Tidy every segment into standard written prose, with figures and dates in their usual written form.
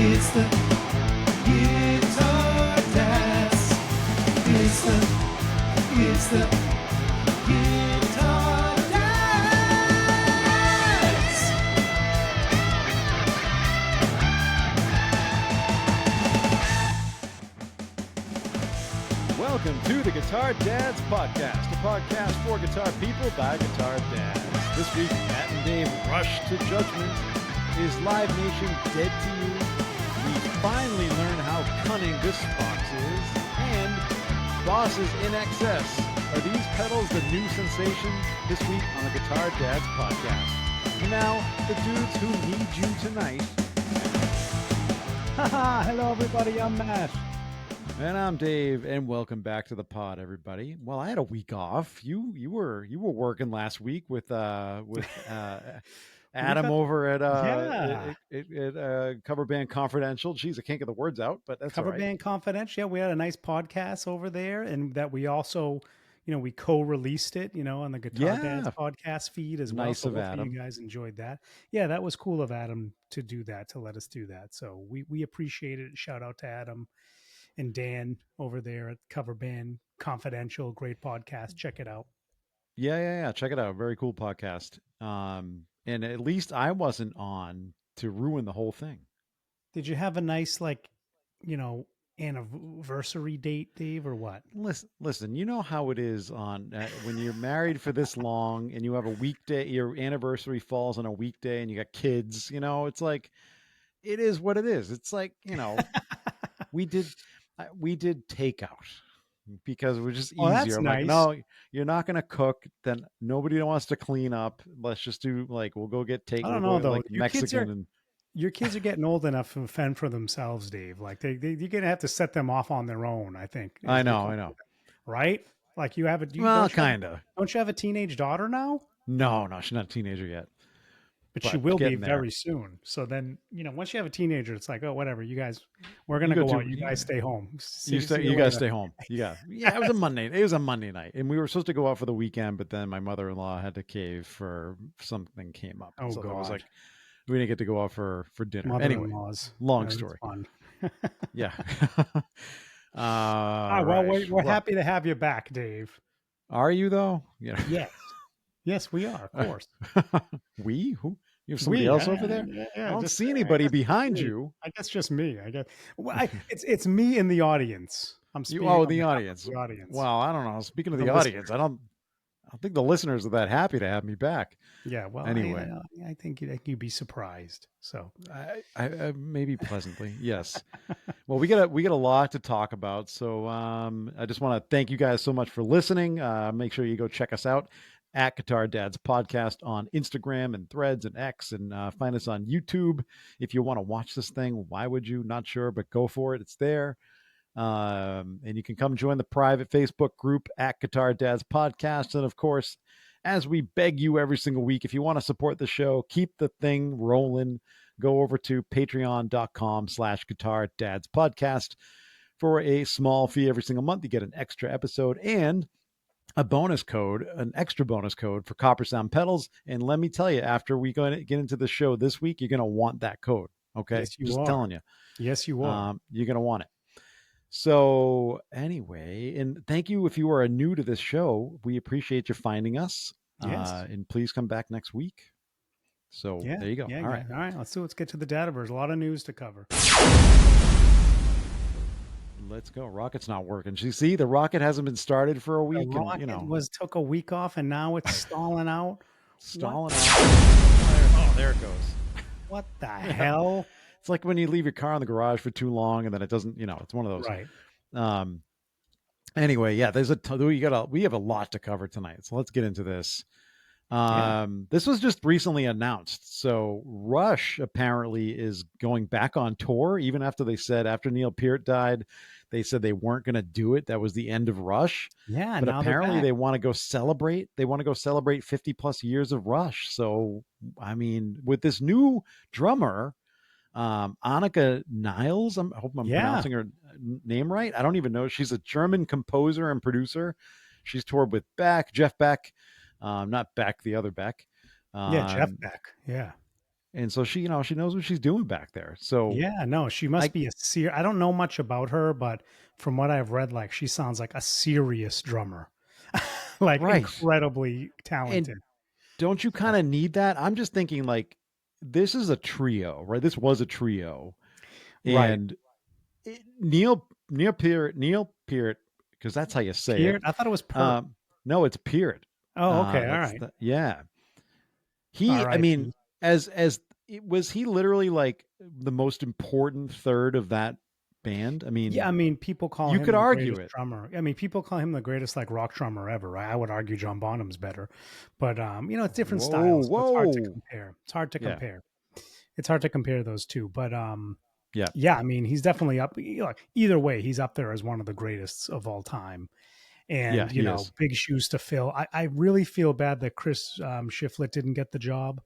It's the Guitar Dads. It's the Guitar Dads. Welcome to the Guitar Dads Podcast, a podcast for guitar people by guitar dads. This week, Matt and Dave rush to judgment. Is Live Nation dead to you? We finally learn how cunning this box is. And Bosses in Excess. Are these pedals the new sensation? This week on the Guitar Dads Podcast. And now, the dudes who need you tonight. Haha, hello everybody, I'm Matt. And I'm Dave, and welcome back to the pod, everybody. Well, I had a week off. You were working last week with Adam over at Cover Band Confidential. Jeez, I can't get the words out, but that's Cover all right. Band Confidential. Yeah, we had a nice podcast over there, and that we also, we co-released it, on the Guitar Dance podcast feed as well. Nice so of hopefully Adam. you guys enjoyed that. Yeah, that was cool of Adam to do that, to let us do that. So we appreciate it. Shout out to Adam and Dan over there at Cover Band Confidential. Great podcast. Check it out. Yeah. Check it out. Very cool podcast. And at least I wasn't on to ruin the whole thing. Did you have a nice, anniversary date, Dave, or what? Listen, you know how it is on when you're married for this long and you have a weekday, your anniversary falls on a weekday and you got kids, it's like, it is what it is. It's like, we did takeout because it was just easier. That's I'm nice. like, no, you're not going to cook. Then nobody wants to clean up. Let's just do we'll go get takeout. I don't know though. Like Mexican Your kids are getting old enough to fend for themselves, Dave. Like you're gonna have to set them off on their own. I think. I know. Right? Like you have a kind of. Don't you have a teenage daughter now? No, she's not a teenager yet. But she will be very soon. So then, once you have a teenager, it's like, oh, whatever. You guys, we're gonna go out. You guys stay home. You guys stay home. Yeah. It was a Monday. It was a Monday night, and we were supposed to go out for the weekend, but then my mother-in-law had to cave for something came up. Oh, so God. I was like, we didn't get to go out for dinner. Anyway, long story. Yeah. We're happy to have you back, Dave. Are you though? Yeah. Yes, we are. Of course. We? Who? You have somebody else over there? Yeah, I don't see anybody behind you. I guess just me. I guess it's me in the audience. I'm speaking. The audience. The audience. Well, I don't know. Speaking of the audience, I don't think the listeners are that happy to have me back. Yeah. Well, anyway, I think you'd be surprised. So I maybe pleasantly, yes. Well, we got a lot to talk about. So I just want to thank you guys so much for listening. Make sure you go check us out at Guitar Dads Podcast on Instagram and Threads and X, and find us on YouTube. If you want to watch this thing, why would you? Not sure, but go for it. It's there. And you can come join the private Facebook group at Guitar Dads Podcast. And of course, as we beg you every single week, if you want to support the show, keep the thing rolling, go over to patreon.com/Guitar Dads Podcast. For a small fee every single month, you get an extra episode and an extra bonus code for Copper Sound pedals. And let me tell you, after we go to get into the show this week, you're going to want that code. Okay. Yes, you Just are. telling you. Yes, you are. You're going to want it. So anyway, and thank you if you are new to this show. We appreciate you finding us. Yes. And please come back next week. So there you go. Yeah, All right. All right. Let's get to the Dataverse. A lot of news to cover. Let's go. Rocket's not working. You see, the rocket hasn't been started for a week. The rocket took a week off, and now it's stalling out. Stalling out. Oh, there it goes. What the hell? It's like when you leave your car in the garage for too long, and then it doesn't. It's one of those. Right. Anyway, yeah. We have a lot to cover tonight, so let's get into this. This was just recently announced. So Rush apparently is going back on tour, even after they said after Neil Peart died, they said they weren't going to do it. That was the end of Rush. Yeah. But apparently they want to go celebrate. They want to go celebrate 50 plus years of Rush. So, I mean, with this new drummer, Annika Niles, I hope I'm pronouncing her name right. I don't even know. She's a German composer and producer. She's toured with Jeff Beck. Not Beck, the other Beck. Jeff Beck. Yeah. and so she she knows what she's doing back there. So Yeah, no, she I must be I don't know much about her, but from what I've read, like she sounds like a serious drummer, like right. incredibly And talented. don't you So kind of need that? I'm just thinking like this is a trio, right? This was a trio, right, and Neil Peart, because that's how you say it. Peart. I thought it was Pert. Um, no, it's Peart. Oh, okay, all That's right. the yeah. He, I mean, R.I.P. was he literally like the most important third of that band? I Yeah, mean, I mean, people call you him could the argue greatest it. drummer. I mean, people call him the greatest like rock drummer ever, right? I would argue John Bonham's better, but you know, it's different Whoa, styles, so it's hard to whoa. compare. It's hard to Yeah, compare. It's hard to compare those two, but yeah, yeah, I mean, he's definitely up. Either way, he's up there as one of the greatest of all time. yeah. And He is. big shoes to fill. I really feel bad that Chris Shiflett didn't get the job.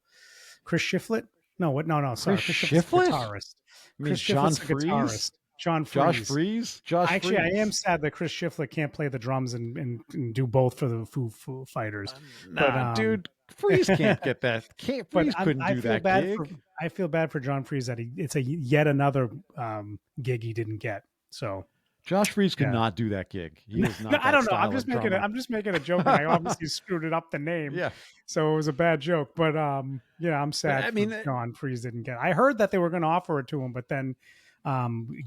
Chris Shiflett? No, what? No, no, Chris sorry. Chris Shiflett's a Shiflett? guitarist. I mean, Chris John Shiflett's a Freeze? guitarist. John Josh Freeze. Freeze? Josh Actually, I am Freeze. sad that Chris Shiflett can't play the drums and do both for the Foo Fighters. But Nah, dude. Freeze can't get that. Can't but Freeze couldn't I do feel that bad for gig. John Freeze that it's a yet another gig he didn't get. So Josh Freeze could yeah. not do that gig. He is No, not I that don't know. style of drummer. I'm just making a joke, and I obviously screwed it up the name, Yeah. so it was a bad joke. But yeah, I'm But sad I for mean, John Freeze didn't get. I heard that they were going to offer it to him, but then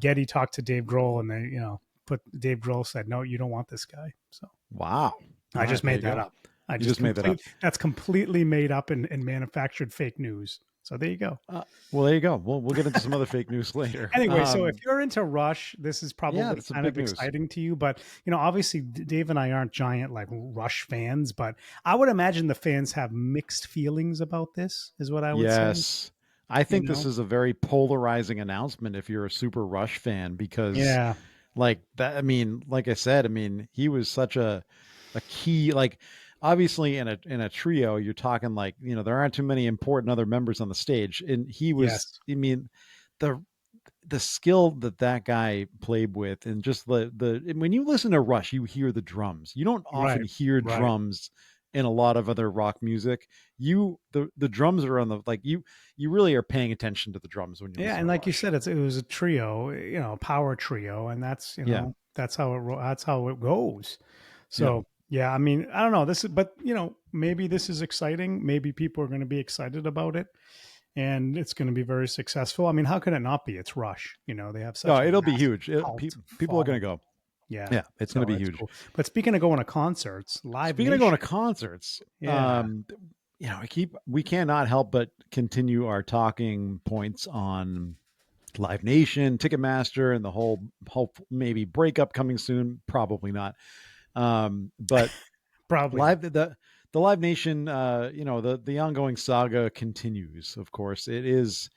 Getty talked to Dave Grohl, and they put Dave Grohl said, "No, you don't want this guy." So wow. I All just right, there made you that go. up. I You just made that up. That's completely made up and manufactured fake news. So there you go. Well, there you go. We'll get into some other fake news later. Anyway, so if you're into Rush, this is Yeah, probably that's some kind big of news. exciting to you. But obviously, Dave and I aren't giant like Rush fans, but I would imagine the fans have mixed feelings about this. Is what I would say. Yes. I You think this know? is a very polarizing announcement if you're a super Rush fan because Yeah. like that I mean, like I said, I mean, he was such a key like obviously in a trio you're talking like, there aren't too many important other members on the stage and he was Yes. I mean, the the skill that guy played with and just the and when you listen to Rush you hear the drums. You don't often Right. hear Right. drums in a lot of other rock music. The drums are on the like you really are paying attention to the drums when you Yeah, listen and to like you Rush. said, it was a trio, a power trio, and that's Yeah. that's how that's how it goes. Yeah. So yeah, I mean, I don't know this is, but maybe this is exciting. Maybe people are going to be excited about it, and it's going to be very successful. I mean, how can it not be? It's Rush. They have No, such a it'll be massive huge. cult People are going to following. go. Yeah, Yeah, it's going so to be it's huge. cool. But speaking of going to concerts, Live Speaking of going Nation. to concerts, Yeah, we cannot help but continue our talking points on Live Nation, Ticketmaster, and the whole maybe breakup coming soon. Probably not. But probably not. the Live Nation, the ongoing saga continues. Of course, it is.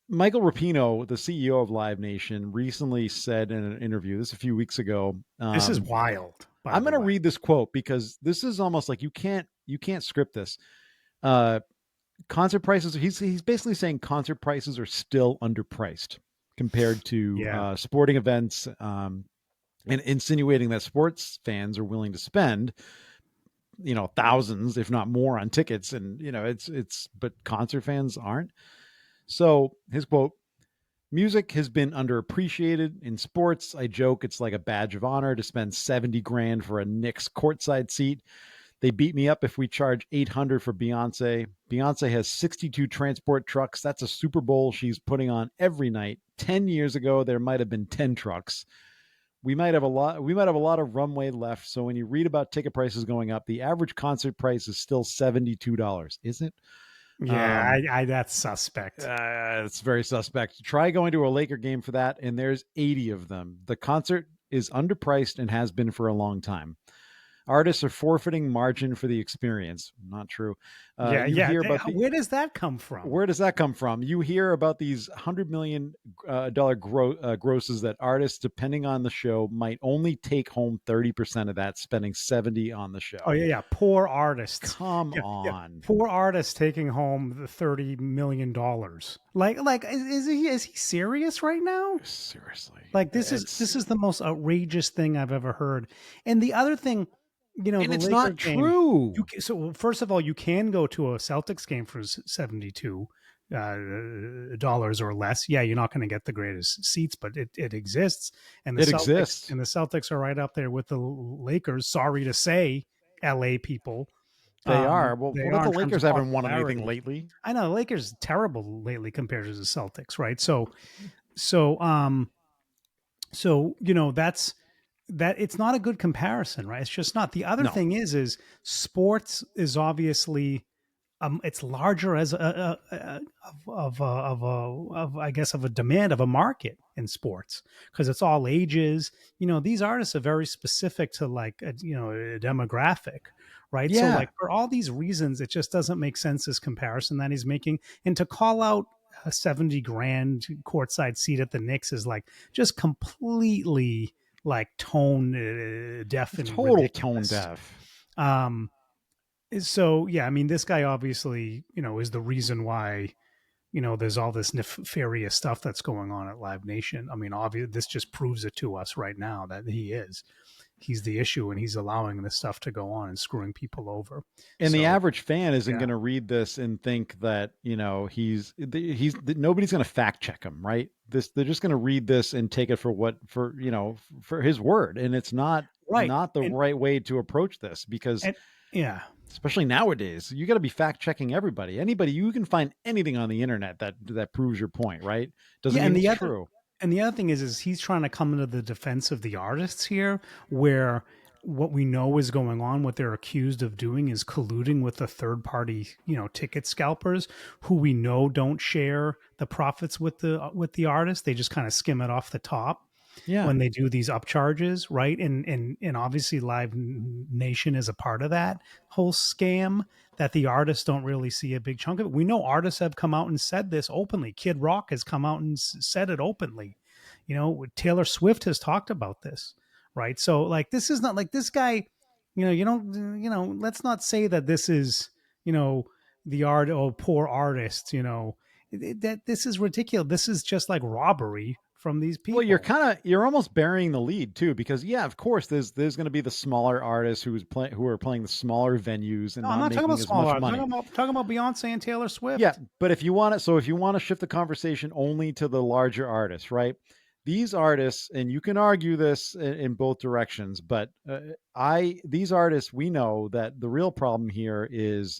Michael Rapino, the CEO of Live Nation, recently said in an interview, this a few weeks ago. This is wild. By I'm the going to way, read this quote because this is almost like you can't script this. Uh, concert prices. He's basically saying concert prices are still underpriced compared to yeah. sporting events, and insinuating that sports fans are willing to spend thousands, if not more, on tickets, and but concert fans aren't. So his quote: "Music has been underappreciated in sports. I joke it's like a badge of honor to spend 70 grand for a Knicks courtside seat. They beat me up if we charge 800 for Beyonce. Beyonce has 62 transport trucks. That's a Super Bowl she's putting on every night. 10 years ago there might have been 10 trucks. We might have a lot of runway left. So when you read about ticket prices going up, the average concert price is still $72. Is it? Yeah, I that's suspect. It's very suspect. Try going to a Laker game for that, and there's 80 of them. The concert is underpriced and has been for a long time. Artists are forfeiting margin for the experience." Not true. Yeah, You yeah. hear about Where does that come from? where does that come from? You hear about these $100 million grosses that artists, depending on the show, might only take home 30% of that, spending 70 on the show. Oh yeah, yeah. Poor artists. Come Yeah, yeah. on. Poor artists taking home the $30 million. Like is he serious right now? Seriously. Like this is the most outrageous thing I've ever heard. And the other thing, And the it's Laker not game. true. So first of all, you can go to a Celtics game for $72 dollars or less. Yeah, you're not going to get the greatest seats, but it exists, and It exists. The Celtics are right up there with the Lakers. Sorry to say, LA people, They are. Well, they well, are the in terms Lakers of haven't won anything popularity. lately. I know the Lakers terrible lately compared to the Celtics, right? So that's that. It's not a good comparison, right? It's just not. The other No. thing is sports is obviously it's larger as of I guess of a demand of a market in sports because it's all ages. These artists are very specific to like a demographic, right? So Yeah. like for all these reasons, it just doesn't make sense this comparison that he's making, and to call out a 70 grand courtside seat at the Knicks is like just completely like tone deaf and Total tone ridiculous. deaf. Um, so yeah, I mean, this guy obviously, is the reason why, there's all this nefarious stuff that's going on at Live Nation. I mean, obviously, this just proves it to us right now that he's the issue, and he's allowing this stuff to go on and screwing people over. And the So average fan isn't yeah, going to read this and think that, he's nobody's going to fact check him, right? They're just going to read this and take it for his word. And it's right, not the and right way to approach this because and yeah, especially nowadays, you got to be fact checking everybody. Anybody, you can find anything on the internet that proves your point, right? Doesn't yeah, mean it's true. and the other thing is he's trying to come into the defense of the artists here, where what we know is going on, what they're accused of doing is colluding with the third party, ticket scalpers who we know don't share the profits with the artist. They just kind of skim it off the top Yeah. when they do these upcharges, right? And obviously Live Nation is a part of that whole scam that the artists don't really see a big chunk of it. We know artists have come out and said this openly. Kid Rock has come out and said it openly. Taylor Swift has talked about this, right? So like this is not like this guy, you don't, let's not say that this is, the art, oh, poor artist, that this is ridiculous. This is just like robbery from these Well, people. you're almost burying the lead too, because yeah, of course, there's going to be the smaller artists who are playing the smaller venues and No, I'm not not talking about making as small much artists. money. I'm talking about Beyonce and Taylor Yeah, Swift. but if you want to shift the conversation only to the larger artists, right? These artists, and you can argue this in both directions, but these artists, we know that the real problem here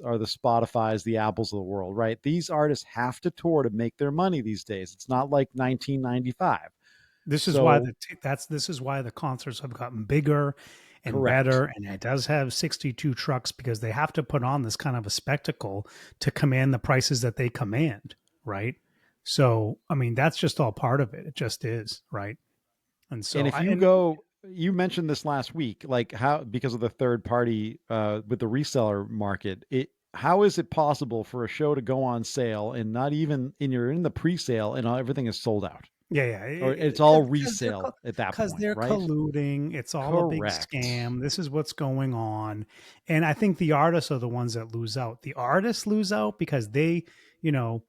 are the Spotify's, the Apples of the world, right? These artists have to tour to make their money these days. It's not like 1995. This is why So this is why the concerts have gotten bigger and correct. better, and it does have 62 trucks because they have to put on this kind of a spectacle to command the prices that they command, right? So, I mean, that's just all part of it. It just is, right? And And so, if you go, you mentioned this last week, like how because of the third party with the reseller market, how is it possible for a show to go on sale and not even and you're in the pre-sale and everything is sold out, yeah, or it's all because resale at that because point, they're right? colluding. It's all a big Correct. scam. This is what's going on, and I think the artists are the ones that lose out. The artists lose out because they, you know,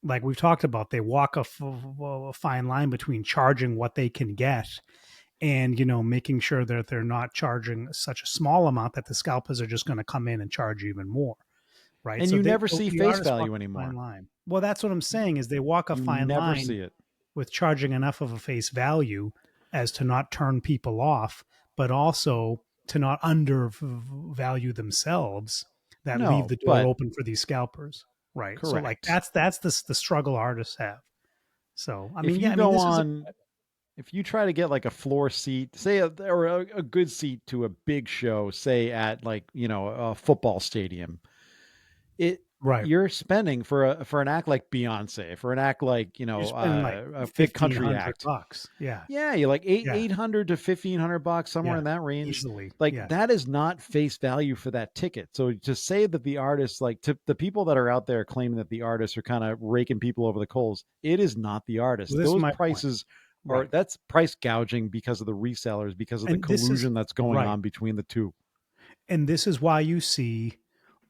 like we've talked about, they walk a fine line between charging what they can get and making sure that they're not charging such a small amount that the scalpers are just going to come in and charge even more, right? And So you never see the face artists walk value a fine anymore. line. Well, that's what I'm saying is they walk a You fine never line see it. with charging enough of a face value as to not turn people off, but also to not undervalue themselves that leave No, the door but open for these scalpers, right? So like correct. that's the struggle artists have. So I If mean, yeah, you I mean go this is on, if you try to get like a floor seat, say or a good seat to a big show, say at like, a football stadium, it right. you're spending for an act like Beyonce, for an act like, You're spending like a big country act. $1,500. Yeah, Yeah, you're like yeah, 800 to $1,500, somewhere yeah, in that range. easily. Like Yeah, that is not face value for that ticket. So to say that the artists, like to the people that are out there claiming that the artists are kind of raking people over the coals, it is not the artists. well, this is Those my point. prices Right, that's price gouging because of the resellers, because of the and this is collusion that's going right, on between the two. and this is why you see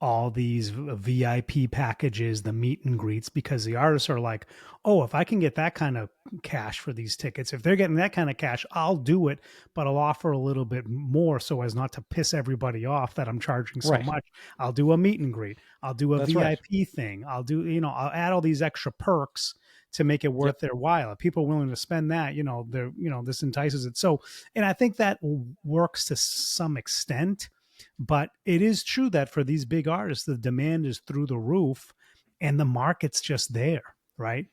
all these VIP packages, the meet and greets, because the artists are like, oh, if I can get that kind of cash for these tickets, if they're getting that kind of cash, I'll do it, but I'll offer a little bit more so as not to piss everybody off that I'm charging so Right. much. I'll do a meet and greet. I'll do a That's VIP right. thing. I'll do, I'll add all these extra perks to make it worth Yep. their while. If people are willing to spend that, this entices it. So, and I think that works to some extent, but it is true that for these big artists, the demand is through the roof and the market's just there, right?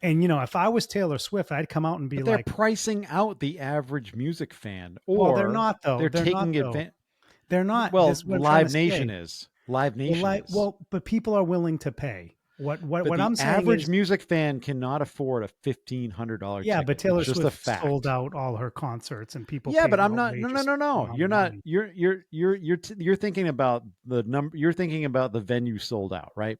And, if I was Taylor Swift, I'd come out and be But they're like, pricing out the average music fan, well, they're or not though. they're They're not taking though. advantage. They're not. This Well, is what I'm trying to Live Nation say. is. Live Well, Nation is. but people are willing to pay. But What the I'm saying average is, music fan cannot afford a $1,500 yeah, but ticket. Taylor It's just a Swift sold fact. out all her concerts, and people Yeah, paid but an I'm not. No, no, outrageous no, no. amount You're of not. money. You're thinking about the number. You're thinking about the venue sold out, right?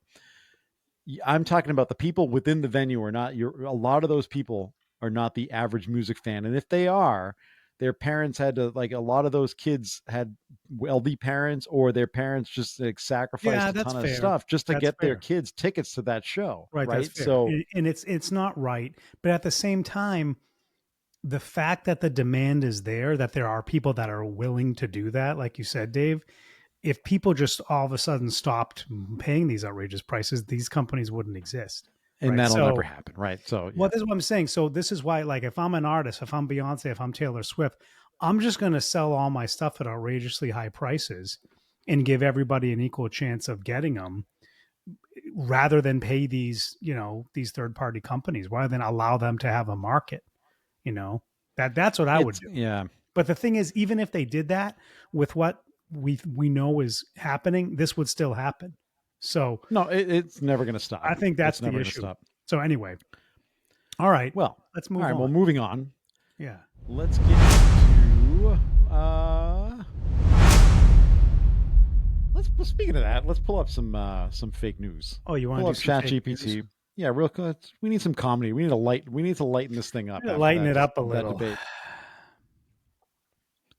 I'm talking about the people within the venue are not. A lot of those people are not the average music fan, and if they are, their parents had to, like, a lot of those kids had wealthy parents, or their parents just like sacrificed Yeah, a that's ton of fair. stuff just to That's get their fair. kids tickets to that show, Right, that's right? fair. So And it's not right, but at the same time, the fact that the demand is there, that there are people that are willing to do that, like you said, Dave, if people just all of a sudden stopped paying these outrageous prices, these companies wouldn't exist. and Right. that'll never So, happen, right? So well, yeah, this is what I'm saying. So, this is why, like, if I'm an artist, if I'm Beyonce, if I'm Taylor Swift, I'm just going to sell all my stuff at outrageously high prices and give everybody an equal chance of getting them rather than pay these third party companies, rather than allow them to have a market, you know, that's what I would it's do. yeah. But the thing is, even if they did that with what we know is happening, this would still happen. So No, it's never going to stop. I think that's It's never the going to issue. stop. So anyway, all right, Well, let's all move right. Well, on. moving on. Yeah. Let's get into. Speaking of that, let's pull up some fake news. Oh, you want Pull to up do some Chat fake news? GPT. Yeah, real quick. We need some comedy. We need to lighten this thing up. Yeah, After lighten that, it up a that little. debate.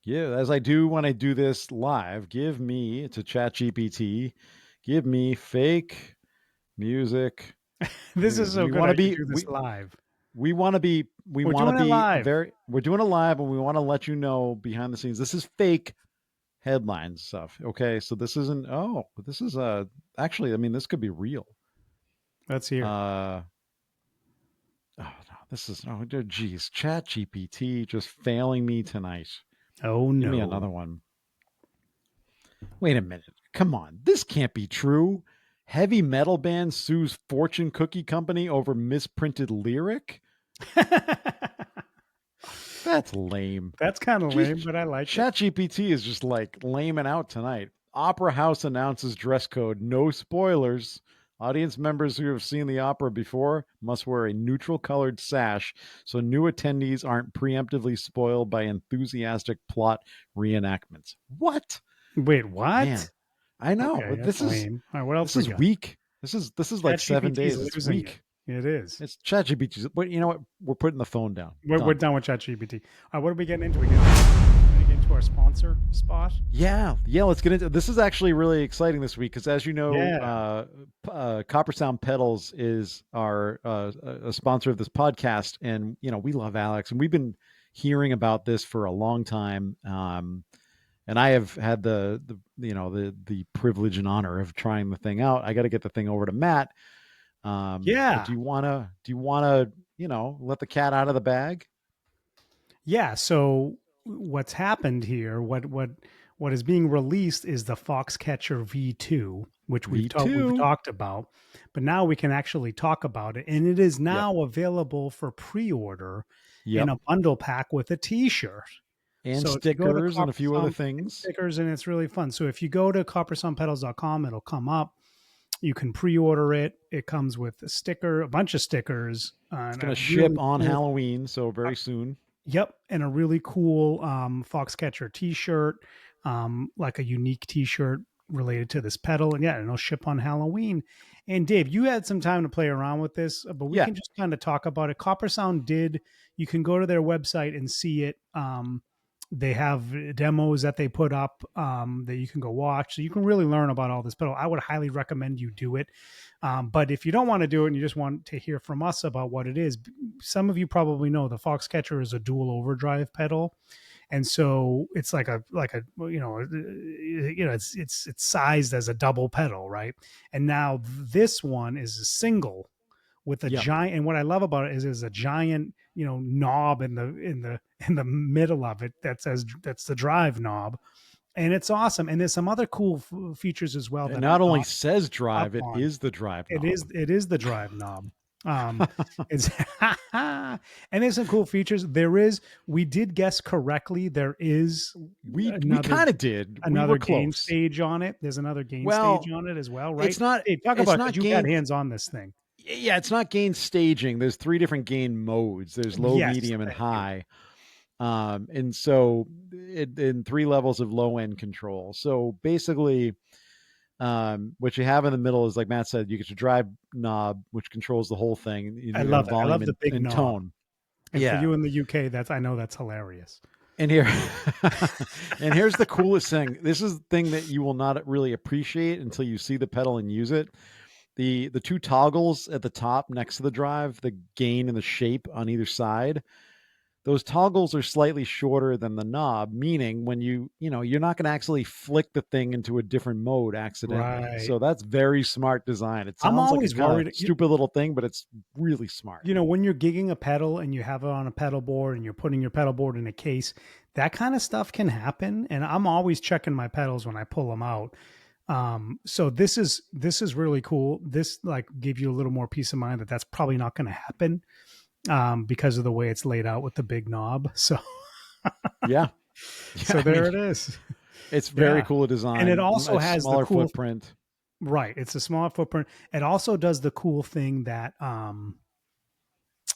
Yeah, as I do when I do this live. Give me to Chat GPT. Give me fake music. This is News. so We good. want I to should be do this live. we want to be We're doing it live. we're doing it live, and we want to let you know behind the scenes. This is fake headline stuff. Okay, so this isn't. Oh, this is actually. I mean, this could be real. Let's hear. Oh no, this is. Oh, geez, Chat GPT just failing me tonight. Oh Give me no. another one. Wait a minute. Come on, this can't be true. Heavy metal band sues fortune cookie company over misprinted lyric. That's lame. That's kind of lame, but I like it. ChatGPT is just like laming out tonight. Opera House announces dress code. No spoilers. Audience members who have seen the opera before must wear a neutral colored sash so new attendees aren't preemptively spoiled by enthusiastic plot reenactments. What? Wait, what? Man, I know, Okay, but that's lame. All right, what else this we is got? weak. This is like 7 ChatGPT is days. It's losing weak. it. It is. It's ChatGPT. But you know what? We're putting the phone down. We're done with ChatGPT. All right, what are we getting into? We're going to get into our sponsor spot. Yeah, let's get into this. Is actually really exciting this week because, as you know, Copper Sound Pedals is our a sponsor of this podcast, and we love Alex, and we've been hearing about this for a long time. And I have had the privilege and honor of trying the thing out. I got to get the thing over to Matt. But do you wanna let the cat out of the bag? Yeah. So what's happened here? What is being released is the Foxcatcher V2, which we've talked about, but now we can actually talk about it, and it is now available for pre-order in a bundle pack with a T-shirt and so stickers and a few other things. Stickers, and it's really fun. So if you go to coppersoundpedals.com, it'll come up. You can pre-order it. It comes with a bunch of stickers. It's going to ship on Halloween, so very soon. Yep, and a really cool Foxcatcher T-shirt, like a unique T-shirt related to this pedal, and it'll ship on Halloween. And Dave, you had some time to play around with this, but we can just kind of talk about it. Copper Sound did. You can go to their website and see it. They have demos that they put up that you can go watch. So you can really learn about all this pedal. I would highly recommend you do it. But if you don't want to do it and you just want to hear from us about what it is, some of you probably know the Foxcatcher is a dual overdrive pedal. And so it's like a it's sized as a double pedal, right? And now this one is a single with a Yep. giant. And what I love about it is a giant, knob in the middle of it that says that's the drive knob, and it's awesome. And there's some other cool features as well It that I'm not only not says up drive, it on. is the drive It knob. is the drive knob. It's and there's some cool features. We did guess correctly. There is we another kind of did. We another were gain close. stage on it. There's another gain Well, stage on it as well, right? it's not. Hey, talk It's about because not you got gain. hands on this thing. Yeah, it's not gain staging. There's 3 different gain modes. There's low, Yes, medium, and thank you. high. And so in 3 levels of low end control. So basically, what you have in the middle is, like Matt said, you get your drive knob, which controls the whole thing. I You have love it. I volume love the big and knob. tone. And for Yeah. you in the UK, I know that's hilarious. And here, and here's the coolest thing. This is the thing that you will not really appreciate until you see the pedal and use it. The 2 toggles at the top next to the drive, the gain and the shape on either side, those toggles are slightly shorter than the knob, meaning when you're not going to actually flick the thing into a different mode accidentally. Right. So that's very smart design. It I'm sounds like a always kind worried. of stupid little thing, but it's really smart. When you're gigging a pedal and you have it on a pedal board and you're putting your pedal board in a case, that kind of stuff can happen. And I'm always checking my pedals when I pull them out. So this is really cool. This like give you a little more peace of mind that that's probably not going to happen because of the way it's laid out with the big knob. So Yeah. so there it is. It's very Yeah. cool to design. And it also a has the smaller cool footprint. Right. It's a small footprint. It also does the cool thing that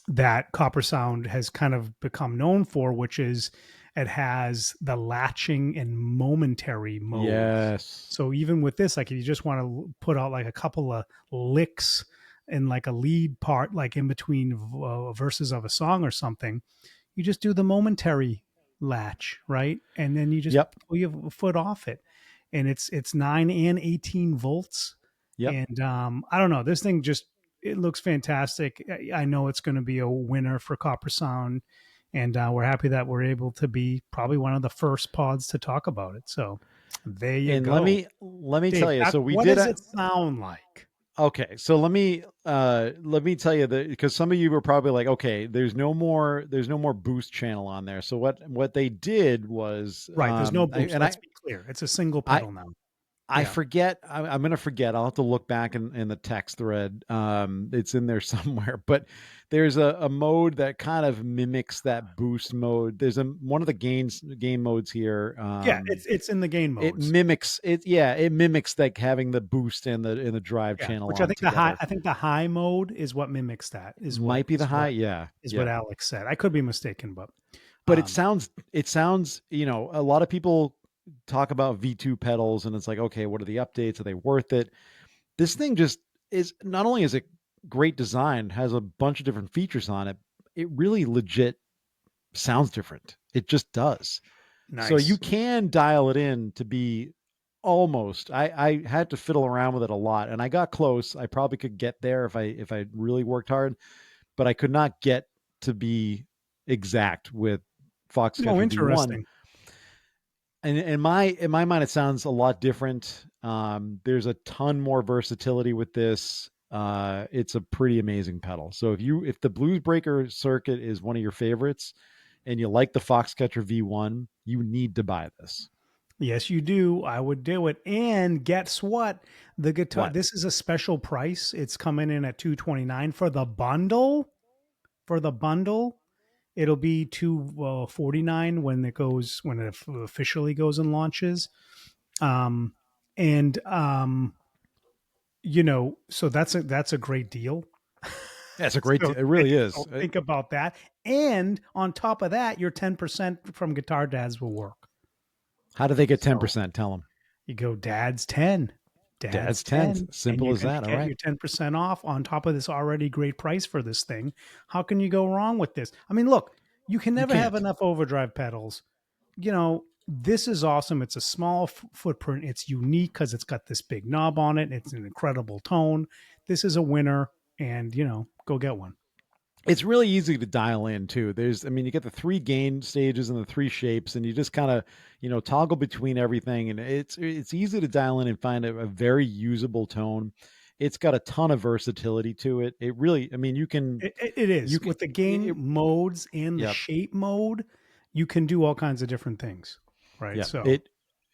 that Copper Sound has kind of become known for, which is it has the latching and momentary mode. Yes. So even with this, like if you just want to put out like a couple of licks in like a lead part, like in between verses of a song or something, you just do the momentary latch, right? And then you just pull your foot off it. And it's 9 and 18 volts. Yep. And I don't know, this thing it looks fantastic. I know it's going to be a winner for Copper Sound, and we're happy that we're able to be probably one of the first pods to talk about it. So there you go. Let me Dave, tell you. So what does it sound like? Okay, so let me tell you that, because some of you were probably like, okay, there's no more boost channel on there. So what they did was there's no boost. Let's be clear, it's a single pedal now. I forget. I'm going to forget. I'll have to look back in the text thread. It's in there somewhere. But there's a mode that kind of mimics that boost mode. There's one of the gain modes here. It's in the gain modes. It mimics it. Yeah, it mimics like having the boost and the drive channel. Which I think the high mode is what mimics that. Might be the high. Yeah, is what Alex said. I could be mistaken, but it sounds. A lot of people talk about V2 pedals and it's like, okay, what are the updates? Are they worth it? This thing just is, not only is it great design, has a bunch of different features on it, it really legit sounds different. It just does. Nice. So you can dial it in to be almost, I had to fiddle around with it a lot and I got close. I probably could get there if I really worked hard, but I could not get to be exact with Foxcatcher V1. And in my mind, it sounds a lot different. There's a ton more versatility with this. It's a pretty amazing pedal. So if the Blues Breaker circuit is one of your favorites and you like the Foxcatcher V1, you need to buy this. Yes, you do. I would do it. And guess what? The guitar, this is a special price. It's coming in at $229 for the bundle. It'll be $249 when it officially goes and launches. So that's a great deal. That's a great deal. It really is. Think about that. And on top of that, your 10% from Guitar Dads will work. How do they get 10%? Tell them. You go Dad's 10. Dad's 10. Simple as that. All right. Your 10% off on top of this already great price for this thing. How can you go wrong with this? I mean, look, you can never have enough overdrive pedals. this is awesome. It's a small footprint. It's unique because it's got this big knob on it. It's an incredible tone. This is a winner, and go get one. It's really easy to dial in too. You get the 3 gain stages and the 3 shapes, and you just kind of, toggle between everything. And it's easy to dial in and find a very usable tone. It's got a ton of versatility to it. It really, you can. It is with the gain modes and the shape mode, you can do all kinds of different things, right? Yeah, So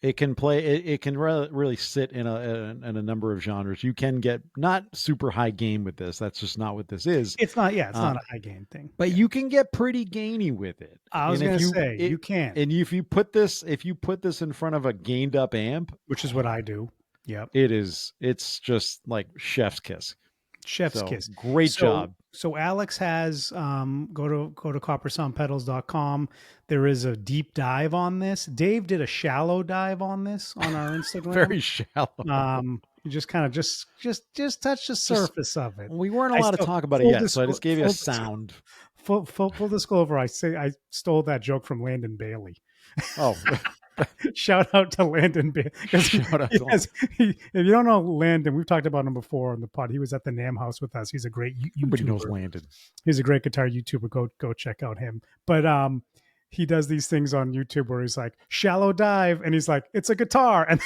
it can play. It can really sit in a number of genres. You can get not super high gain with this. That's just not what this is. It's not. Yeah, it's not a high gain thing. But you can get pretty gainy with it. I was going to say you can. And if you put this in front of a gained up amp, which is what I do. Yep. It's just like chef's kiss. Chef's kiss. Great job. So Alex has go to coppersoundpedals.com. There is a deep dive on this. Dave did a shallow dive on this on our Instagram. Very shallow. You just kind of just touch the surface of it. We weren't allowed to talk about it yet, so I just gave you a sound. Full disclosure, I stole that joke from Landon Bailey. Oh. Shout out to Landon. If you don't know Landon, we've talked about him before on the pod. He was at the NAMM house with us. He's a great YouTuber. Everybody knows Landon. He's a great guitar YouTuber. Go check out him. But he does these things on YouTube where he's like shallow dive, and he's like, it's a guitar, and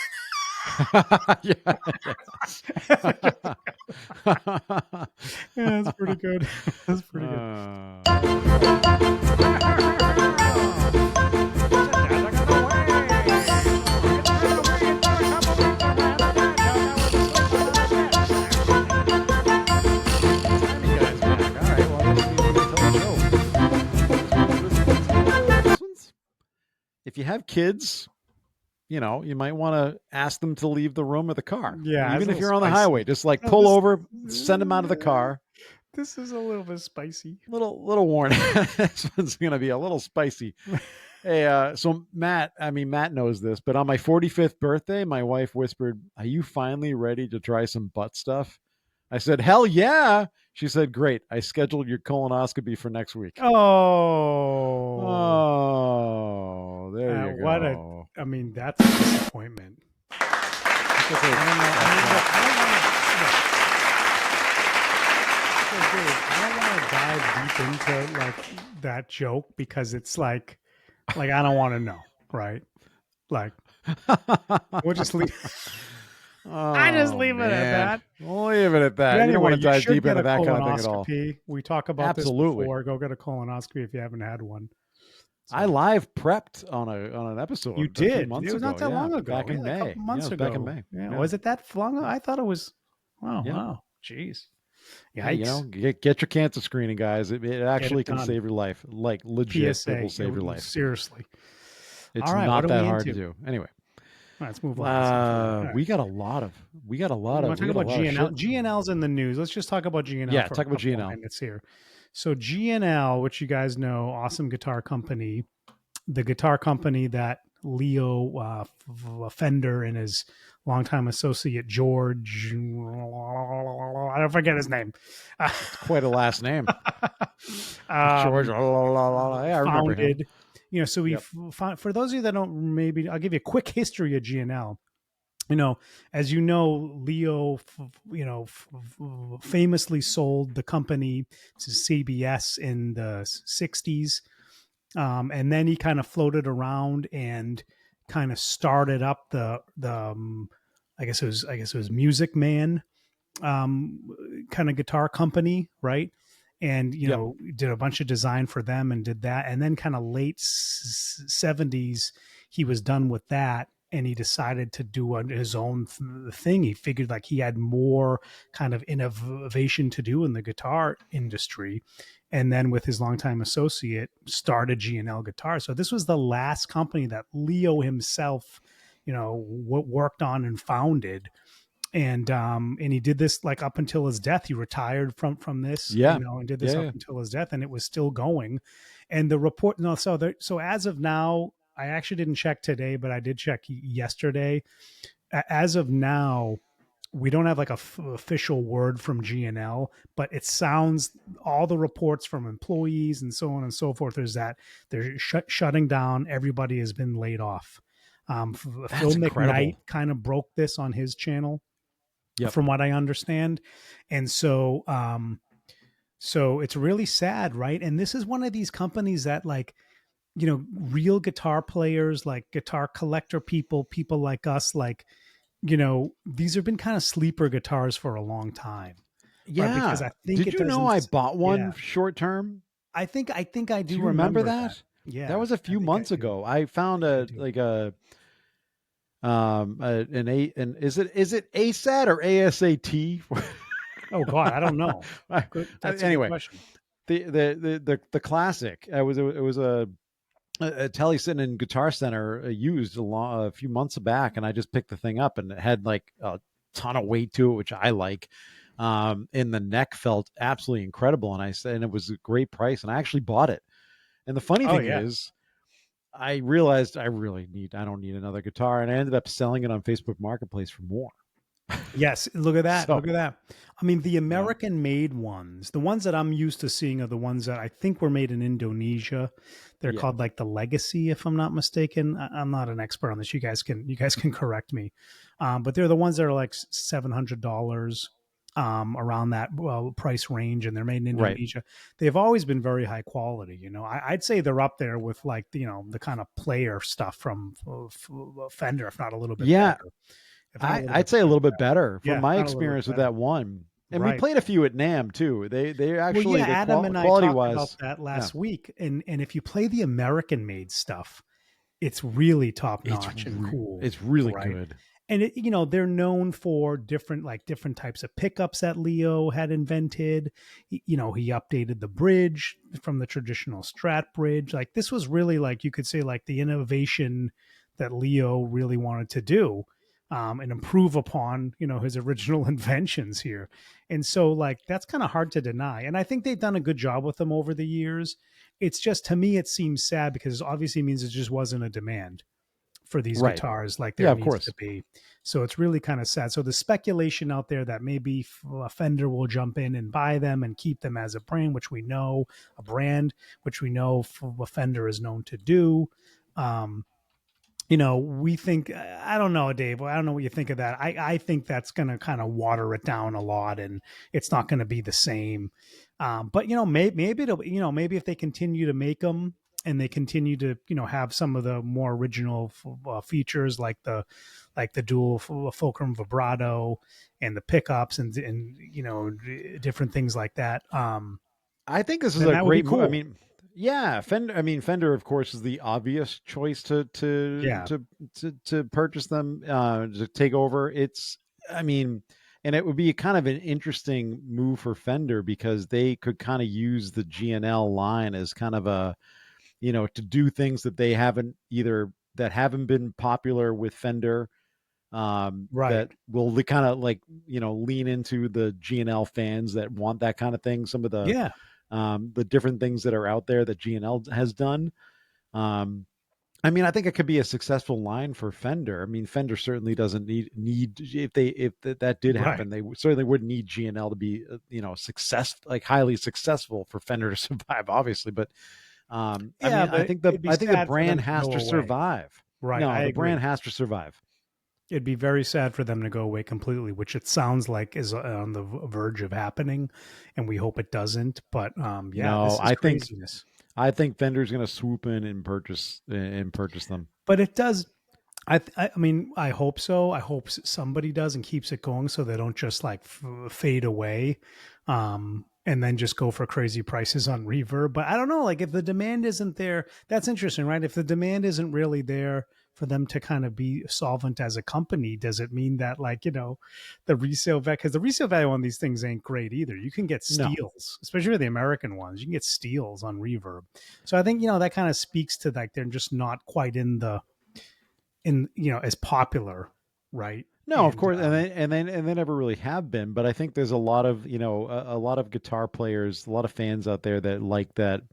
yeah, that's pretty good. That's pretty good. If you have kids, you might want to ask them to leave the room or the car. Yeah. Even if you're on the highway, just like pull over, send them out of the car. This is a little bit spicy. Little warning. This one's going to be a little spicy. Hey, so Matt knows this, but on my 45th birthday, my wife whispered, "Are you finally ready to try some butt stuff?" I said, "Hell yeah." She said, "Great. I scheduled your colonoscopy for next week." Oh, there you go. That's a disappointment. I don't want to dive deep into like that joke because it's like I don't want to know, right? Like, we'll just leave. I just leave it at that. We'll leave it at that. Anyway, you don't want to dive deep into that kind of thing at all. We talk about this before. Go get a colonoscopy if you haven't had one. So, I live prepped on an episode. You did. Months it was not that long ago. Back in May. A couple months ago. Back in May. Yeah. Was it that long? I thought it was. Wow. Jeez. Yikes. Get your cancer screening, guys. It actually can save your life. Like legit, PSA, it will save your life. Seriously. It's not that hard to do. Anyway. Let's move on. We got a lot of. Talk about GNL. GNL's in the news. Let's just talk about GNL. Yeah, talk about GNL. It's here. So GNL, which you guys know, awesome guitar company, the guitar company that Leo Fender and his longtime associate George, I don't forget his name. It's quite a last name. George. I remember him. So we found, for those of you that don't, maybe I'll give you a quick history of GNL. As you know, Leo, famously sold the company to CBS in the 60s. And then he kind of floated around and kind of started up the I guess it was Music Man, kind of guitar company. Right. And, did a bunch of design for them and did that. And then kind of late 70s, he was done with that. And he decided to do his own thing. He figured like he had more kind of innovation to do in the guitar industry. And then with his longtime associate, started GNL Guitar. So this was the last company that Leo himself, worked on and founded. And he did this like up until his death. He retired from this, and did this up until his death, and it was still going. And the report, so as of now, I actually didn't check today, but I did check yesterday. As of now, we don't have like a official word from GNL, but it sounds, all the reports from employees and so on and so forth is that they're shutting down. Everybody has been laid off. Phil That's McKnight incredible. kind of broke this on his channel, Yep. from what I understand. And so it's really sad, right? And this is one of these companies that, like, real guitar players, like guitar collector people, people like us, like, these have been kind of sleeper guitars for a long time, right? Because Yeah. I think Did it you know doesn't. I bought Yeah, one short term? I Do do you remember remember that. that? That Yeah, was a I few think I months do. ago. I found I a do. like a an is it ASAT or ASAT? Oh God, I don't know. Good, that's a good Anyway, question. the classic. It was a telly sitting in Guitar Center, used a few months back, and I just picked the thing up, and it had like a ton of weight to it, which I like. And the neck felt absolutely incredible, and I said, and it was a great price, and I actually bought it. And the funny Oh thing yeah. is, I realized I don't need another guitar, and I ended up selling it on Facebook Marketplace for more. Yes, look at that. So, Look at that. I mean, the you know, American made ones, the ones that I'm used to seeing are the ones that I think were made in Indonesia. They're yeah, called like the Legacy, if I'm not mistaken. I'm not an expert on this. You guys can correct me. But they're the ones that are like $700, around that, well, price range, and they're made in right. Indonesia. They've always been very high quality. I'd say they're up there with, like, the kind of player stuff from Fender, if not a little bit Yeah, better. If not a little I'd bit say a better. little bit better from Yeah, my not a little bit experience with better. that one. And we Right. played a few at NAM too. They Well, actually yeah, the Adam and I quality talked about wise, that yeah, last week, and if you play the American made stuff, it's really top notch and cool, it's really right? good. And they're known for different types of pickups that Leo had invented. He updated the bridge from the traditional Strat bridge. Like, this was really, like, you could say, like, the innovation that Leo really wanted to do, and improve upon his original inventions here. And so, like, that's kind of hard to deny. And I think they've done a good job with them over the years. It's just, to me, it seems sad because it obviously means it just wasn't a demand for these Right. guitars like there Yeah, of needs to course. be. So it's really kind of sad. So the speculation out there that maybe Fender will jump in and buy them and keep them as a brand, which we know, Fender is known to do. Um, we think, I don't know, Dave. I don't know what you think of that. I think that's going to kind of water it down a lot, and it's not going to be the same. But maybe it'll, maybe if they continue to make them and they continue to, have some of the more original features, like the dual fulcrum vibrato and the pickups and different things like that. I think this is Then a that would be great move. I cool. mean, yeah, Fender. I mean, Fender, of course, is the obvious choice Yeah. to purchase them, to take over. I mean, and it would be kind of an interesting move for Fender because they could kind of use the GNL line as kind of a, to do things that they haven't either that haven't been popular with Fender, Right. that will kind of like, lean into the GNL fans that want that kind of thing. Some of Yeah. the different things that are out there that GNL has done. Um, I mean, I think it could be a successful line for Fender. I mean, Fender certainly doesn't need if that did Right. happen, they certainly wouldn't need GNL to be, like highly successful for Fender to survive, obviously. But I Yeah, mean, I but think the it'd be I think the sad for them brand to has go to away. survive. Right. No, I the brand agree. has to survive. It'd be very sad for them to go away completely, which it sounds like is on the verge of happening, and we hope it doesn't. But yeah, No, this is craziness. I think Fender's going to swoop in and purchase them. But it does. I mean, I hope so. I hope somebody does and keeps it going so they don't just like fade away, and then just go for crazy prices on Reverb. But I don't know. Like, if the demand isn't there, that's interesting, right? If the demand isn't really there for them to kind of be solvent as a company, does it mean that, like, the resale value, because the resale value on these things ain't great either. You can get No, steals, especially with the American ones. You can get steals on Reverb. So I think that kind of speaks to, like, they're just not quite as popular, right? no, of And course, and they never really have been. But I think there's a lot of a lot of guitar players, a lot of fans out there that like that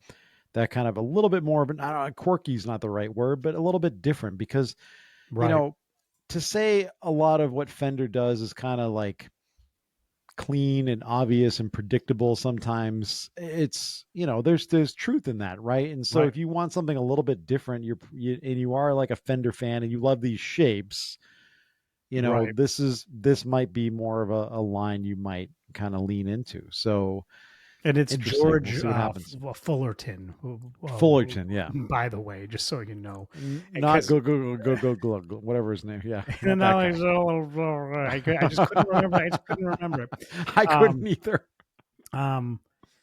kind of a little bit more of an, I don't know, quirky is not the right word, but a little bit different because you right. know to say a lot of what Fender does is kind of like clean and obvious and predictable, sometimes it's, there's truth in that, right? And so Right. if you want something a little bit different, and you are like a Fender fan and you love these shapes, Right. this might be more of a line you might kind of lean into. So And it's interesting. We'll George see what happens. Fullerton, Fullerton, yeah. by the way, just so you know. Not Because go, whatever his name. Yeah, not that no, guy. I just couldn't remember. I just couldn't remember it. I couldn't Um, either.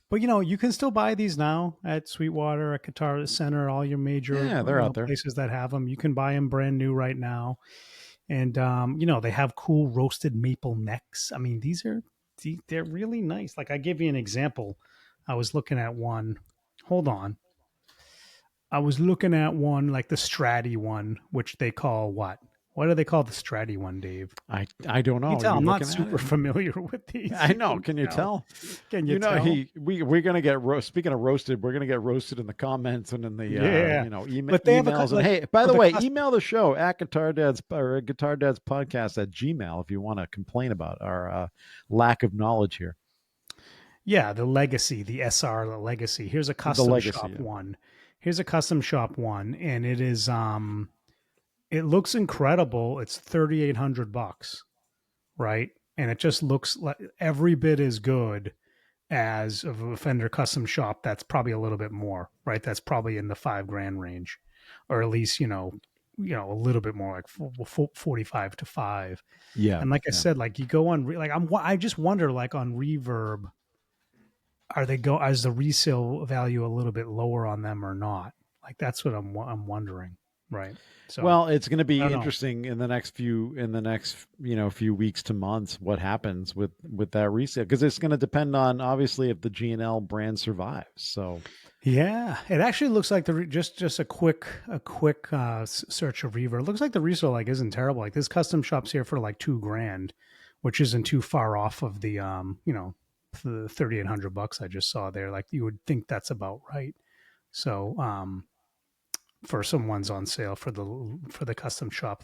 but you can still buy these now at Sweetwater, at Guitar Center, all your major Yeah, they're out there. places that have them. You can buy them brand new right now, and they have cool roasted maple necks. I mean, they're really nice. Like, I give you an example. I was looking at one. Hold on. I was looking at one like the Stratty one, which they call what? What do they call the Stratty one, Dave? I don't You know. tell You I'm not looking at super it? familiar with these. I know. Can you tell? Can you tell? We're gonna get speaking of roasted, we're gonna get roasted in the comments and in the Yeah. email, But they have emails. And like, hey, by so the the way, custom, email the show at Guitar Dads or Guitar Dads Podcast at Gmail if you want to complain about our lack of knowledge here. yeah, the Legacy, the SR, the Legacy. Here's a The custom legacy. shop Yeah. one. Here's a custom shop one, and it is it looks incredible. It's $3,800, right? And it just looks like every bit as good as of a Fender custom shop. That's probably a little bit more, right? That's probably in the $5,000 range, or at least a little bit more, like 45 to 5. Yeah. And like I yeah. said, like you go on, I just wonder, like on Reverb, is the resale value a little bit lower on them or not? Like that's what I'm wondering, right? So Well, it's going to I be don't know. interesting in the next few weeks to months what happens with that resale, because it's going to depend on obviously if the G&L brand survives. So Yeah, it actually looks like just a quick search of Reverb. It looks like the resale like isn't terrible. Like this custom shop's here for like $2,000, which isn't too far off of the the $3,800 I just saw there. Like you would think that's about right. So for some ones on sale for the custom shop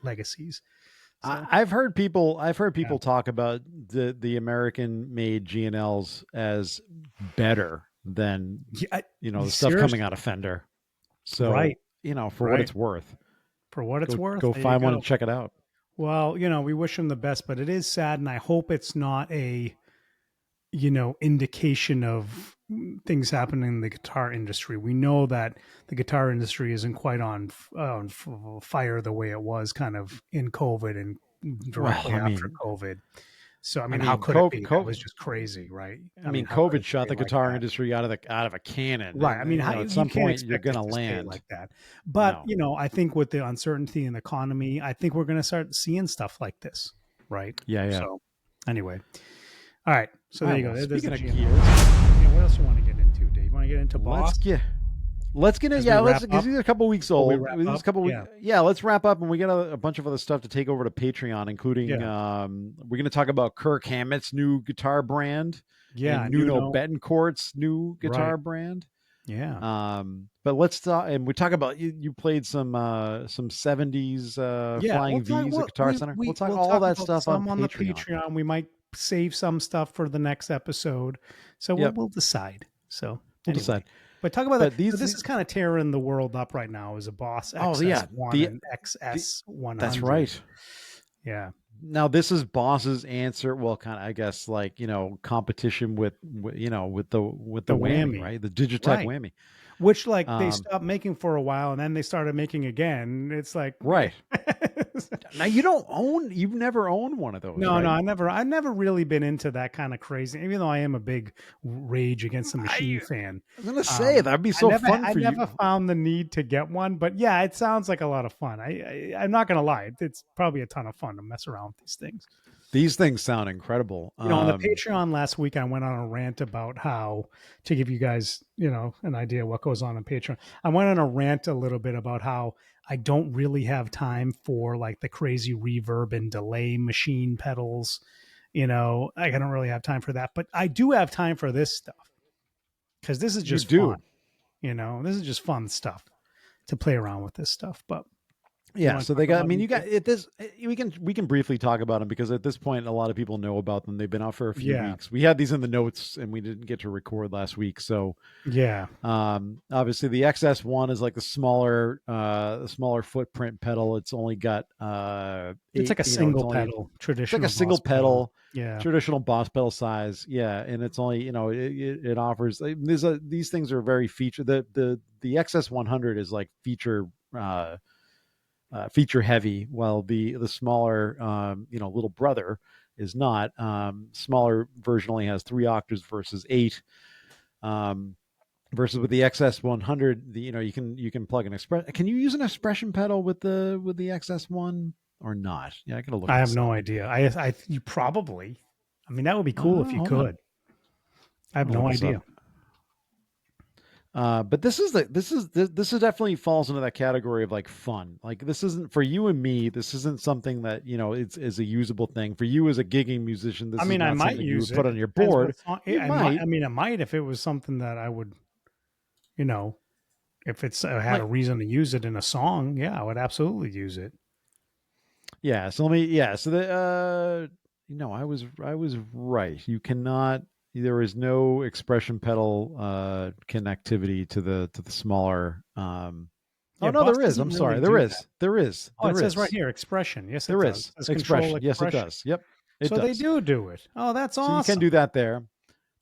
legacies. So I've heard people yeah. talk about the American made G&Ls as better than Yeah, the stuff coming out of Fender. So right, for what it's worth, for what it's worth, go there you find one go. and check it out. Well, we wish them the best, but it is sad, and I hope it's not a indication of things happening in the guitar industry. We know that the guitar industry isn't quite on fire the way it was kind of in COVID and directly Well, I after mean, COVID. So, I mean, I how mean, could it be? That was COVID, just crazy, right? I mean, How could COVID it shot stay the like guitar that? industry out of a cannon, Right. I and mean, how at you some can't point you're expect it gonna to stay land. like that. But, No, I think with the uncertainty in the economy, I think we're going to start seeing stuff like this, right? yeah. So, anyway. All right. So All there right, you go. well, There's the speaking of GM. gears, Yeah, what else you want to get into, Dave? You want to get into let's Boss get it. as we Yeah, wrap because up? these are a couple weeks Before we old. wrap These are up? a couple weeks. Yeah. Yeah, let's wrap up, and we got a bunch of other stuff to take over to Patreon, including Yeah. we're going to talk about Kirk Hammett's new guitar brand Yeah. and Nuno Nuno. Bettencourt's new Right. guitar brand. Yeah. But let's talk, and we talk about you played some 70s Yeah. Flying V's at Guitar Center. We'll talk We'll all talk that about stuff on some on the Patreon. Patreon. We might save some stuff for the next episode. So Yep, we'll decide. So we'll anyway. decide. But talk about But that. So this is kind of tearing the world up right now as a Boss oh yeah, XS1 and the XS100. that's right. Yeah. Now this is Boss's answer. Well, kind of, I guess, like competition with the The whammy, whammy. right? The Digitech Right. whammy. Which like they Um, stopped making for a while and then they started making again. It's like right. Now you've never owned one of those, No, right? I've never really been into that kind of crazy, even though I am a big Rage Against the Machine I fan. was gonna say that'd be so fun I for never you. found the need to get one, but yeah, it sounds like a lot of fun. I'm not gonna lie, it's probably a ton of fun to mess around with these things. These things sound incredible. On the Patreon last week, I went on a rant about how, to give you guys, an idea what goes on Patreon. I went on a rant a little bit about how I don't really have time for like the crazy reverb and delay machine pedals. I don't really have time for that, but I do have time for this stuff because this is just fun. This is just fun stuff to play around with this stuff. But Yeah, wanna so talk they got. I about mean, them you got too? it. This we can briefly talk about them because at this point, a lot of people know about them. They've been out for a few Yeah. weeks. We had these in the notes, and we didn't get to record last week. So, Yeah. obviously, the XS1 is like the smaller footprint pedal. It's only got It's eight. like a You know, single pedal, it's like a traditional single boss pedal. pedal, Yeah. traditional boss pedal size. Yeah, and it's only it offers. These things are very feature. The XS100 is like feature heavy, while the smaller little brother is not. Smaller version only has 3 octaves versus 8. Versus with the XS100, you can plug an express. Can you use an expression pedal with the XS1 or not? Yeah, I gotta look I have this no up. idea. You probably. I mean, that would be cool if you Hold on, could. I I'm have gonna look no this up. idea. But this is definitely falls into that category of like fun. Like this isn't for you and me. This isn't something that it's is a usable thing for you as a gigging musician. I This is mean, I not might something you use would put it. on It your depends what board. song. You I might. might I mean, I might if it was something that I would, you know, if it's had a like reason to use it in a song. Yeah, I would absolutely use it. yeah. So let me yeah. So the I was right. You cannot. There is no expression pedal connectivity to the smaller. Oh Yeah, no, Boss there is. doesn't I'm really sorry. There do that. is. There is. Oh, it There says right is. here, expression. Yes, it There does. It is says control expression. Yes, it expression. does. Yep, it So they does. do it. Oh, that's So you can awesome. do that there.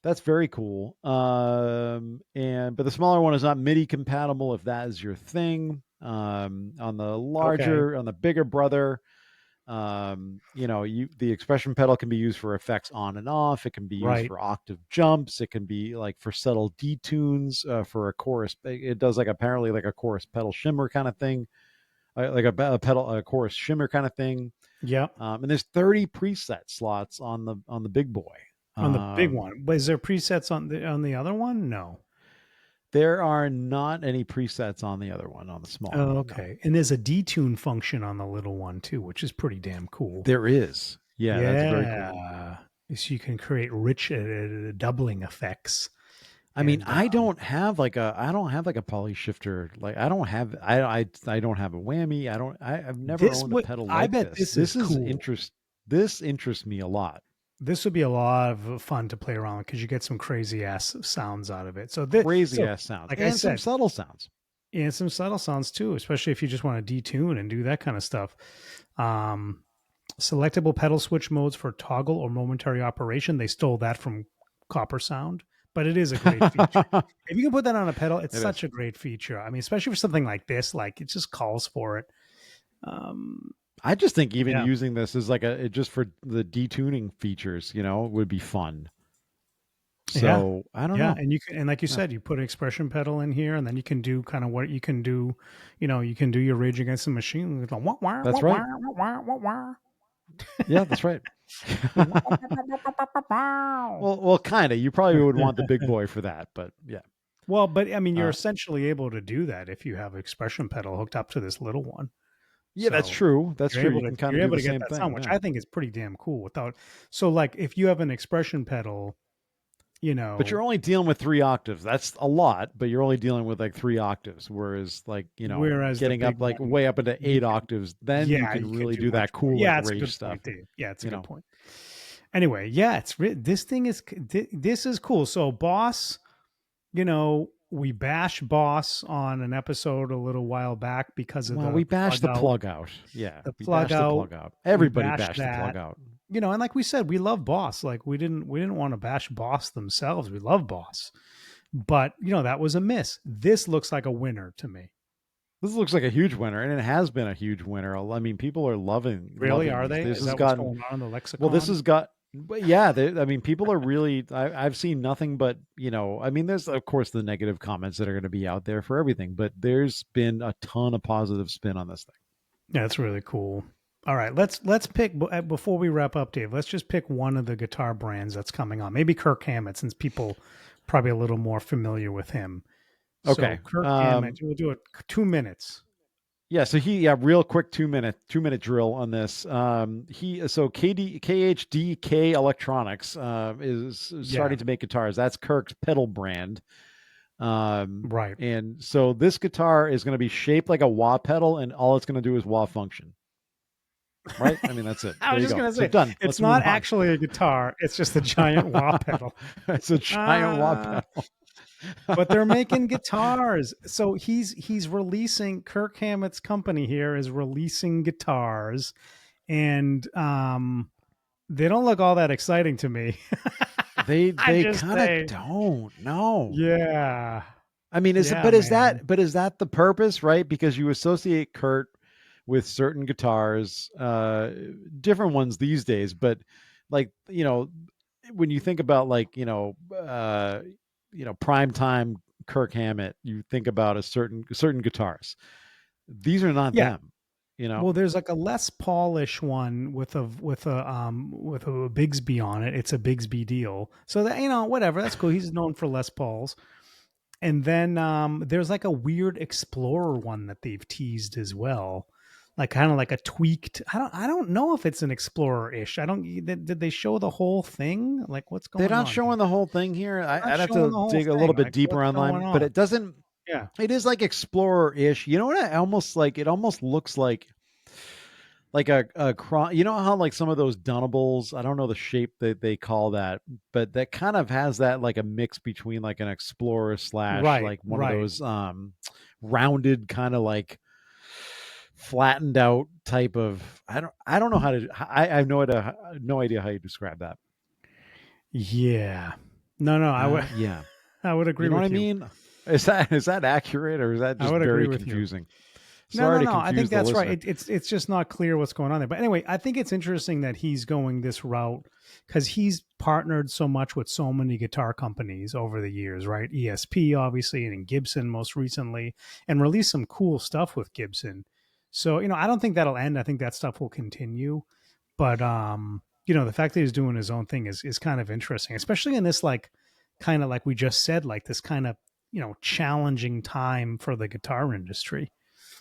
That's very cool. But the smaller one is not MIDI compatible if that is your thing. On Okay. the bigger brother, the expression pedal can be used for effects on and off. It can be used Right. for octave jumps. It can be like for subtle detunes for a chorus. It does like apparently like a chorus pedal shimmer kind of thing, like a chorus shimmer kind of thing. Yep. And there's 30 preset slots on the big boy. On the big Um, one. But is there presets on the other one? No. there are not any presets on the other one, on the smaller Oh, one. No, okay. And there's a detune function on the little one too, which is pretty damn cool. there is. Yeah, that's very cool. Yeah. So you can create rich doubling effects. I mean, And I don't have like a poly shifter. Like I don't have a whammy. I've never this owned a would pedal I like bet this. this is cool. This interests me a lot. This would be a lot of fun to play around because you get some crazy ass sounds out of it. Crazy ass sounds like I and some said, subtle sounds. and some subtle sounds too, especially if you just want to detune and do that kind of stuff. Um, Selectable pedal switch modes for toggle or momentary operation. They stole that from Copper Sound, but it is a great feature. If you can put that on a pedal, it's It such is. a great feature. I mean, especially for something like this, like it just calls for it. Um, I just think even yeah, using this is like just for the detuning features, would be fun. yeah, So I don't yeah. know. And you can, and like you Yeah, said, you put an expression pedal in here, and then you can do kind of what you can do. You can do your Rage Against the Machine. It's like, wah, wah, that's wah, right. wah, wah, wah, wah. Yeah, that's right. Wow. Well, kind of. You probably would want the big boy for that, but yeah. Well, but I mean, you're Uh, essentially able to do that if you have expression pedal hooked up to this little one. yeah, that's So true. That's true. You can kind of you're do able the to get same that thing. sound, which Yeah. I think is pretty damn cool. Without so like if you have an expression pedal, you But you're know, only dealing with 3 octaves. That's a lot, but you're only dealing with like 3 octaves. Whereas, like, whereas the getting big up like one, way up into you 8 octaves, then you yeah, can you can really do do much that more. cool, like Yeah, it's a rage good stuff. point, Dave. Yeah, it's a You good know, point. Anyway, yeah, this thing is this is cool. So Boss, we bashed Boss on an episode a little while back because of well, the we bashed plug the out. plug out. Yeah, The we plug bashed the out, plug out. we Everybody bashed bashed the that. plug out. And like we said, we love Boss. Like we didn't want to bash Boss themselves. We love Boss. But that was a miss. This looks like a winner to me. This looks like a huge winner, and it has been a huge winner. I mean, people are Really, loving are these. they? This Is has that what's gotten going on in the well. This lexicon? has got, but yeah. I mean, people are really. I've seen nothing but I mean, there's of course the negative comments that are going to be out there for everything, but there's been a ton of positive spin on this thing. Yeah, that's really cool. All right, let's pick before we wrap up, Dave. Let's just pick one of the guitar brands that's coming on. Maybe Kirk Hammett, since people probably a little more familiar with him. So Okay. Kirk Hammett, we'll do it 2 minutes. Yeah, so real quick 2 minute drill on this. KHDK Electronics is Yeah. starting to make guitars. That's Kirk's pedal brand. Right. And so this guitar is going to be shaped like a wah pedal, and all it's going to do is wah function. Right? I mean, that's it. I There was you just go. gonna So say done. it's Let's move not on. actually a guitar; it's just a giant wah pedal. It's a giant wah Ah, pedal. but they're making guitars, so he's releasing. Kirk Hammett's company here is releasing guitars, and they don't look all that exciting to me. They I they just kind of say, don't. No. yeah, I mean, yeah, man, is that the purpose, right? Because you associate Kurt with certain guitars, different ones these days, but like, when you think about like, prime time Kirk Hammett, you think about a certain guitars. These are not yeah. them, you know. Well, there's like a Les Paulish one with a Bigsby on it. It's a Bigsby deal, so that whatever. That's cool. He's known for Les Pauls. And then there's like a weird Explorer one that they've teased as well, like kind of like a tweaked. I don't know if it's an Explorer ish. I don't. Did they show the whole thing? Like what's They're going not on here? showing the whole thing here. Not I'd have showing to the whole dig a little thing. bit Like deeper what's going online, but on? it doesn't. Yeah. It is like Explorer ish. You know what? I almost like. It almost looks like you know how like some of those Dunables, I don't know the shape that they call that, but that kind of has that like a mix between like an Explorer slash Right. like one of Right. those rounded kind of like flattened out type of. I don't know how to. I have no idea how you describe that. Yeah. No. No. I would. Yeah, I would agree you know what I with you. mean. Is that accurate, or is that I just would agree very with you. confusing? No, Sorry no, to no. I think confuse the that's right. listener. It's just not clear what's going on there. But anyway, I think it's interesting that he's going this route because he's partnered so much with so many guitar companies over the years, right? ESP, obviously, and Gibson most recently, and released some cool stuff with Gibson. So, I don't think that'll end. I think that stuff will continue. But the fact that he's doing his own thing is kind of interesting, especially in this like kind of like we just said, like this kind of, challenging time for the guitar industry.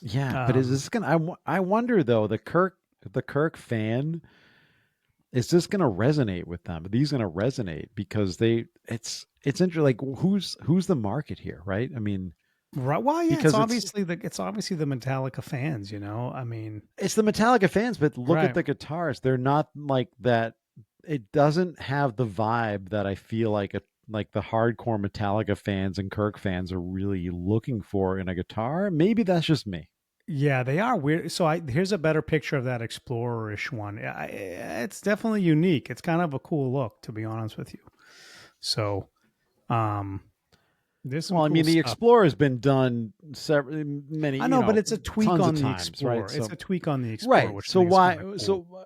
Yeah, but is Um, this gonna? I wonder though. The Kirk fan, is this gonna resonate with them? Are these gonna resonate because it's interesting. Like who's the market here, right? I mean, Right. Well, yeah, because it's obviously the Metallica fans, I mean, it's the Metallica fans, but look at right. the guitars. They're not like that. It doesn't have the vibe that I feel like the hardcore Metallica fans and Kirk fans are really looking for in a guitar. Maybe that's just me. Yeah, they are weird. So here's a better picture of that Explorer-ish one. It's definitely unique. It's kind of a cool look, to be honest with you. So, um, there's some Well, I cool mean, the stuff. Explorer has been done several, many, I know, but it's a tweak tons of on the times, right? Explorer. It's So, a tweak on the Explorer, right. which I So think is kind of why? cool.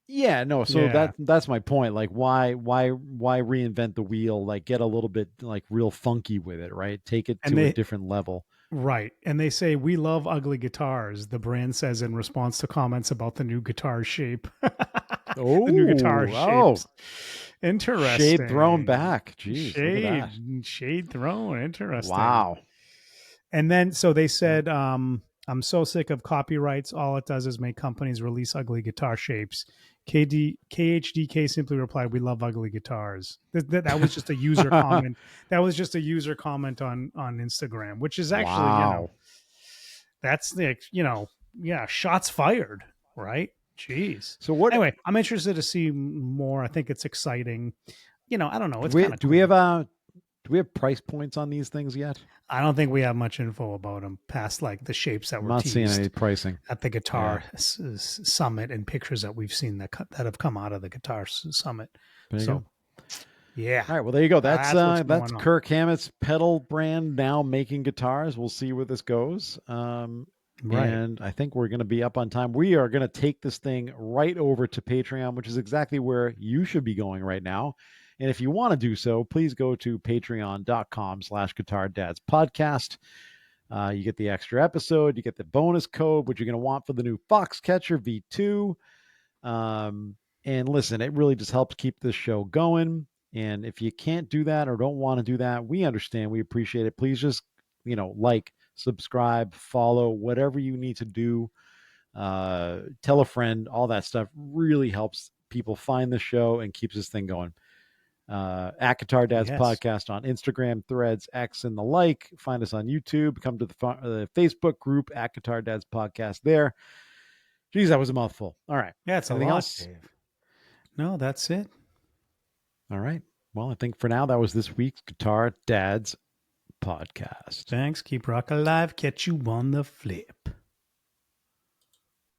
Yeah, no. So Yeah. that's my point. Like, why reinvent the wheel? Like, get a little bit like real funky with it, right? Take it And to a they different level. Right. And they say, we love ugly guitars, the brand says in response to comments about the new guitar shape. The new guitar Oh, shapes. shade thrown Interesting. back. Jeez, look at that. Shade thrown. Interesting. Wow. And then, so they said, I'm so sick of copyrights. All it does is make companies release ugly guitar shapes. KHDK simply replied, "We love ugly guitars." That was just a user comment. That was just a user comment on Instagram, which is actually, Wow. that's like, yeah, shots fired, right? Jeez. So what Anyway, I'm interested to see more. I think it's exciting. I don't know. do It's we kind of do we cool. have do we have price points on these things yet? I don't think we have much info about them past like the shapes that I'm were not seeing any teased pricing. at the Yeah. guitar summit and pictures that we've seen that have come out of the guitar summit. There you So, go. yeah, All right. Well, there you go. what's That's going on. Kirk Hammett's pedal brand now making guitars. We'll see where this goes. Right. And I think we're going to be up on time. We are going to take this thing right over to Patreon, which is exactly where you should be going right now. And if you want to do so, please go to patreon.com/Guitar Dads Podcast. You get the extra episode, you get the bonus code, which you're going to want for the new Foxcatcher V2. And listen, it really just helps keep this show going. And if you can't do that or don't want to do that, we understand. We appreciate it. Please just, like, subscribe, follow, whatever you need to do. Tell a friend, all that stuff really helps people find the show and keeps this thing going. at Guitar Dads Yes. Podcast on Instagram, Threads, X, and the like. Find us on YouTube. Come to the Facebook group at Guitar Dads Podcast there. Geez, that was a mouthful. All right. Yeah, it's Anything a lot, else? Dave. No, that's it. All right. Well, I think for now, that was this week's Guitar Dads Podcast. Thanks. Keep rock alive. Catch you on the flip.